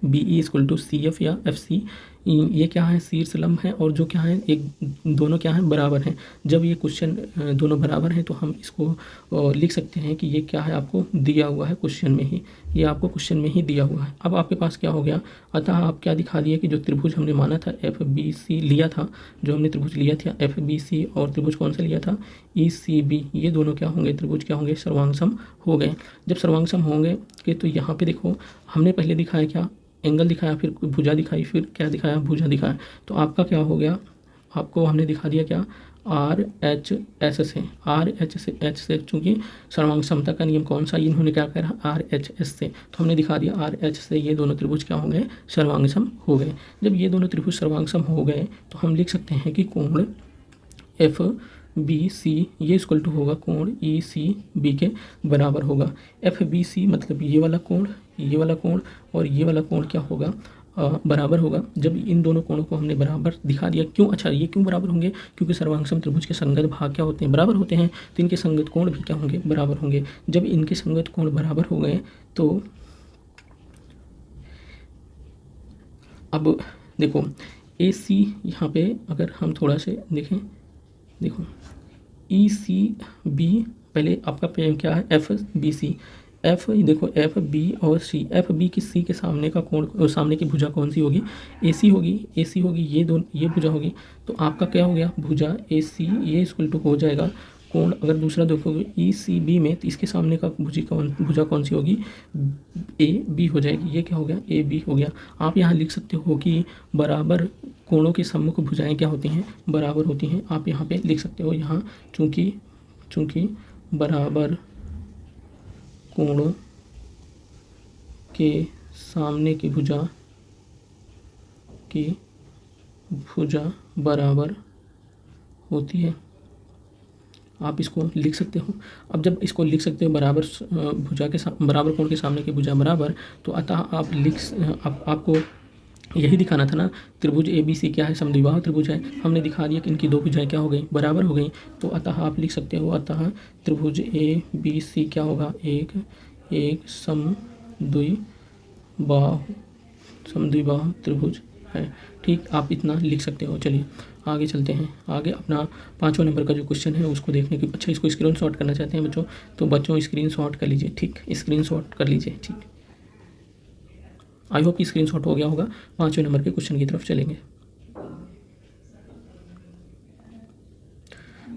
BE equal to CF या FC, ये क्या है, शीर्ष लंब है, और जो क्या है, एक दोनों क्या है, बराबर हैं। जब ये क्वेश्चन दोनों बराबर हैं तो हम इसको लिख सकते हैं कि ये क्या है, आपको दिया हुआ है क्वेश्चन में ही, ये आपको क्वेश्चन में ही दिया हुआ है। अब आपके पास क्या हो गया, अतः आप क्या दिखा दिए कि जो त्रिभुज हमने माना था FBC लिया था, जो हमने त्रिभुज लिया था FBC, और त्रिभुज कौन सा लिया था ECB, ये दोनों क्या होंगे, त्रिभुज क्या होंगे, सर्वांगसम हो गए। जब सर्वांगसम होंगे कि तो यहाँ पे देखो हमने पहले दिखाया क्या, एंगल दिखाया, फिर भुजा दिखाई, फिर क्या दिखाया, भुजा दिखाया। तो आपका क्या हो गया, आपको हमने दिखा दिया क्या RHS से, RHS से, चूँकि सर्वांग समता का नियम कौन सा, इन्होंने क्या कहा RHS से, तो हमने दिखा दिया RH से ये दोनों त्रिभुज क्या हो गए, सर्वांगसम हो गए। जब ये दोनों त्रिभुज सर्वांगसम हो गए तो हम लिख सकते हैं कि कोण FBC ये इक्वल टू होगा कोण ECB के बराबर होगा। FBC मतलब ये वाला कोण, ये वाला कोण और ये वाला कोण क्या होगा, बराबर होगा। जब इन दोनों कोणों को हमने बराबर दिखा दिया, क्यों, अच्छा ये क्यों बराबर होंगे, क्योंकि सर्वांगसम त्रिभुज के संगत भाग क्या होते हैं, बराबर होते हैं, तो इनके संगत कोण भी क्या होंगे, बराबर होंगे। जब इनके संगत कोण बराबर हो गए तो अब देखो AC यहाँ पे अगर हम थोड़ा से देखें, देखो ECB पहले आपका क्या है FBC, देखो FB और C, FB की C के सामने का कोण, सामने की भुजा कौन सी होगी, AC होगी, AC होगी, ये भुजा होगी। तो आपका क्या हो गया, भुजा AC ये इक्वल टू हो जाएगा कोण, अगर दूसरा देखोगे ECB में तो इसके सामने का भुजा कौन सी होगी, AB हो जाएगी। ये क्या हो गया, AB हो गया। आप यहाँ लिख सकते हो कि बराबर कोणों के सम्मुख भुजाएं क्या होती हैं, बराबर होती हैं। आप यहाँ पे लिख सकते हो, यहाँ चूँकि बराबर कोणों के सामने की भुजा बराबर होती है, आप इसको लिख सकते हो। अब जब इसको लिख सकते हो बराबर भुजा के बराबर कोण के सामने की भुजा बराबर, तो अतः आप आपको यही दिखाना था ना, त्रिभुज ABC क्या है, समद्विबाहु त्रिभुज है। हमने दिखा दिया कि इनकी दो भुजाएं क्या हो गई, बराबर हो गई। तो अतः आप लिख सकते हो, अतः त्रिभुज ABC क्या होगा, एक समद्विबाहु त्रिभुज है। ठीक, आप इतना लिख सकते हो। चलिए आगे चलते हैं। आगे अपना 5वां नंबर का जो क्वेश्चन है उसको देखने की, अच्छा इसको स्क्रीनशॉट करना चाहते हैं बच्चों, तो बच्चों स्क्रीनशॉट कर लीजिए। ठीक, स्क्रीनशॉट कर लीजिए। ठीक, आई होप स्क्रीनशॉट हो गया होगा। 5वें नंबर के क्वेश्चन की तरफ चलेंगे।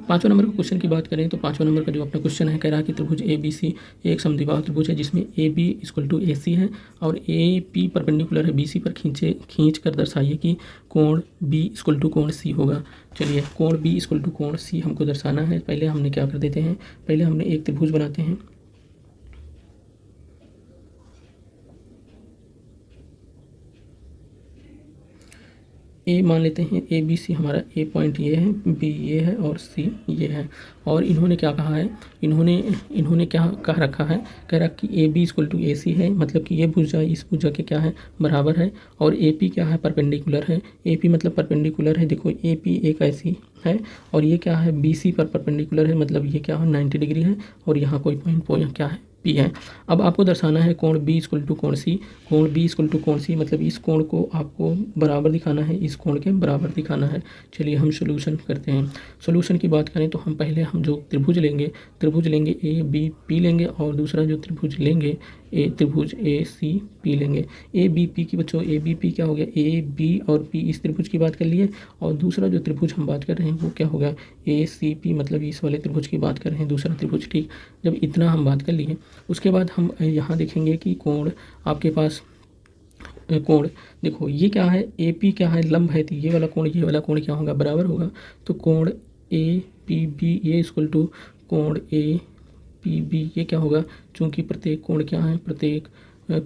5वें नंबर के क्वेश्चन की बात करें तो 5वें नंबर का जो अपना क्वेश्चन है, कह रहा है कि त्रिभुज ABC एक समद्विबाहु त्रिभुज है जिसमें AB इक्वल टू AC है और AP परपेंडिकुलर है BC पर, खींच कर दर्शाइए कि कोण B इक्वल टू कोण C होगा। चलिए कोण B इक्वल टू कोण C हमको दर्शाना है। पहले हमने क्या कर देते हैं, पहले हमने एक त्रिभुज बनाते हैं। A मान लेते हैं, ABC हमारा A पॉइंट ये है, B ये है और C ये है। और इन्होंने क्या कहा है, इन्होंने क्या कह रखा है, कह रहा कि AB इक्वल टू AC है, मतलब कि ये भुजा इस भुजा के क्या है, बराबर है। और AP क्या है, परपेंडिकुलर है। AP मतलब परपेंडिकुलर है। देखो AP एक ऐसी है और ये क्या है, BC पर परपेंडिकुलर है, मतलब ये क्या है 90 डिग्री है और यहाँ कोई पॉइंट क्या है, P है। अब आपको दर्शाना है कोण B इक्वल टू कोण C। कोण B इक्वल टू कोण C मतलब इस कोण को आपको बराबर दिखाना है, इस कोण के बराबर दिखाना है। चलिए हम सोल्यूशन करते हैं। सोल्यूशन की बात करें तो हम पहले जो त्रिभुज लेंगे ABP लेंगे और दूसरा जो त्रिभुज लेंगे त्रिभुज ACP लेंगे। ABP की बच्चों ABP क्या हो गया, AB और P इस त्रिभुज की बात कर लिए और दूसरा जो त्रिभुज हम बात कर रहे हैं वो क्या होगा ACP, मतलब इस वाले त्रिभुज की बात कर रहे हैं, दूसरा त्रिभुज। ठीक, जब इतना हम बात कर लिए उसके बाद हम यहाँ देखेंगे कि कोण आपके पास कोण देखो ये क्या है, ए पी क्या है, लंब है, तो ये वाला कोण क्या होगा, बराबर होगा। तो कोण ए पी बी ये इक्वल टू कोण ए पी बी ये क्या होगा, चूँकि प्रत्येक कोण क्या है, प्रत्येक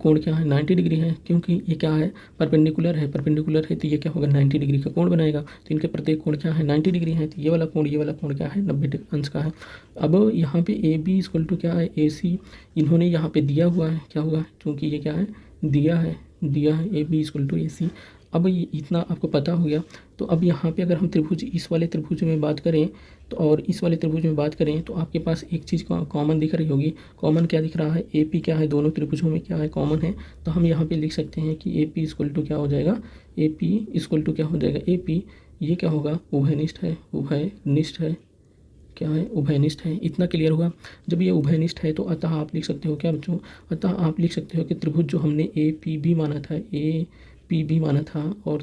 कोण क्या है 90 डिग्री है, क्योंकि ये क्या है परपेंडिकुलर है तो ये क्या होगा 90 डिग्री का कोण बनाएगा। तो इनके प्रत्येक कोण क्या है 90 डिग्री है, तो ये वाला कोण क्या है 90 अंश का है। अब यहाँ पे ए बी इक्वल टू क्या है ए सी, इन्होंने यहाँ पे दिया हुआ है, क्या हुआ, चूँकि ये क्या है दिया है ए बी इक्वल टू ए सी। अब ये इतना आपको पता हो गया। तो अब यहाँ पे अगर हम त्रिभुज इस वाले त्रिभुज में बात करें तो और इस वाले त्रिभुज में बात करें तो आपके पास एक चीज़ कॉमन दिख रही होगी। कॉमन क्या दिख रहा है, ए पी क्या है, दोनों त्रिभुजों में क्या है कॉमन है। तो हम यहाँ पे लिख सकते हैं कि ए पी इक्वल टू क्या हो जाएगा, ए पी इक्वल टू क्या हो जाएगा, ए पी ये क्या होगा उभयनिष्ठ है, क्या है उभयनिष्ठ है। इतना क्लियर हुआ। जब ये उभयनिष्ठ है तो अतः आप लिख सकते हो क्या बच्चों, अतः आप लिख सकते हो कि त्रिभुज जो हमने ए पी बी माना था और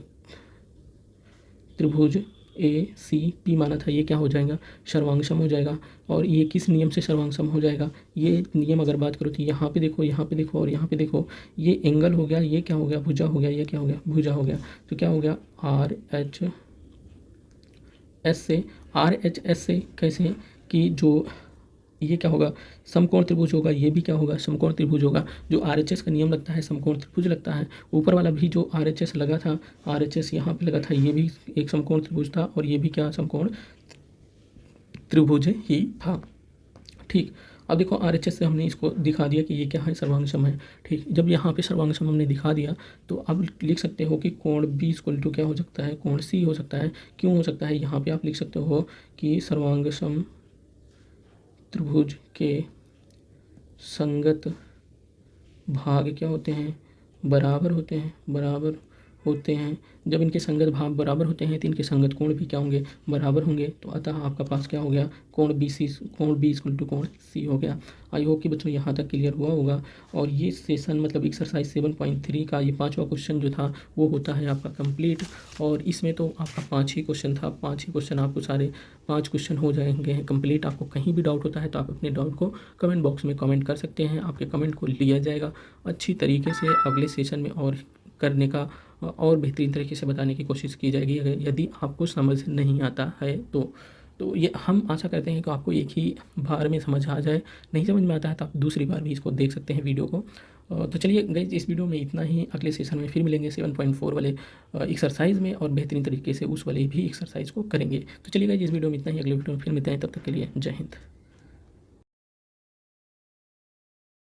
त्रिभुज ए सी पी माना था, ये क्या हो जाएगा सर्वांगसम हो जाएगा। और ये किस नियम से सर्वांगसम हो जाएगा, ये नियम अगर बात करो तो यहाँ पे देखो और यहाँ पे देखो, ये एंगल हो गया, ये क्या हो गया भुजा हो गया, ये क्या हो गया भुजा हो गया। तो क्या हो गया आर एच एस से कैसे कि जो ये क्या होगा समकोण त्रिभुज होगा, ये भी क्या होगा समकोण त्रिभुज होगा। जो आरएचएस का नियम लगता है समकोण त्रिभुज लगता है। ऊपर वाला भी जो आरएचएस लगा था, आरएचएस यहाँ पे लगा था, ये भी एक समकोण त्रिभुज था और ये भी क्या समकोण त्रिभुज ही था। ठीक, अब देखो आरएचएस से हमने इसको दिखा दिया कि ये क्या है सर्वांगसम है। ठीक, जब यहाँ पे सर्वांगसम हमने दिखा दिया तो अब लिख सकते हो कि कोण बी इक्वल टू क्या हो सकता है, कोण सी हो सकता है। क्यों हो सकता है, यहाँ पे आप लिख सकते हो कि सर्वांगसम त्रिभुज के संगत भाग क्या होते हैं, बराबर होते हैं। जब इनके संगत भाग बराबर होते हैं तो इनके संगत कोण भी क्या होंगे बराबर होंगे। तो अतः आपका पास क्या हो गया कोण बी इक्वल टू कोण सी हो गया। आई होप कि बच्चों यहाँ तक क्लियर हुआ होगा। और ये सेशन मतलब एक्सरसाइज 7.3 का ये 5वां क्वेश्चन जो था वो होता है आपका कंप्लीट। और इसमें तो आपका 5 ही क्वेश्चन था, 5 ही क्वेश्चन आपको सारे 5 क्वेश्चन हो जाएंगे कंप्लीट। आपको कहीं भी डाउट होता है तो आप अपने डाउट को कमेंट बॉक्स में कमेंट कर सकते हैं। आपके कमेंट को लिया जाएगा अच्छी तरीके से, अगले सेशन में और करने का और बेहतरीन तरीके से बताने की कोशिश की जाएगी यदि आपको समझ नहीं आता है तो ये हम आशा करते हैं कि आपको एक ही बार में समझ आ जाए। नहीं समझ में आता है तो आप दूसरी बार भी इसको देख सकते हैं वीडियो को। तो चलिए गाइस इस वीडियो में इतना ही। अगले सेशन में फिर मिलेंगे 7.4 वाले एक्सरसाइज में और बेहतरीन तरीके से उस वाले भी एक्सरसाइज को करेंगे। तो चलिए गाइस इस वीडियो में इतना ही, अगले वीडियो में फिर मिलते हैं, तब तक के लिए जय हिंद।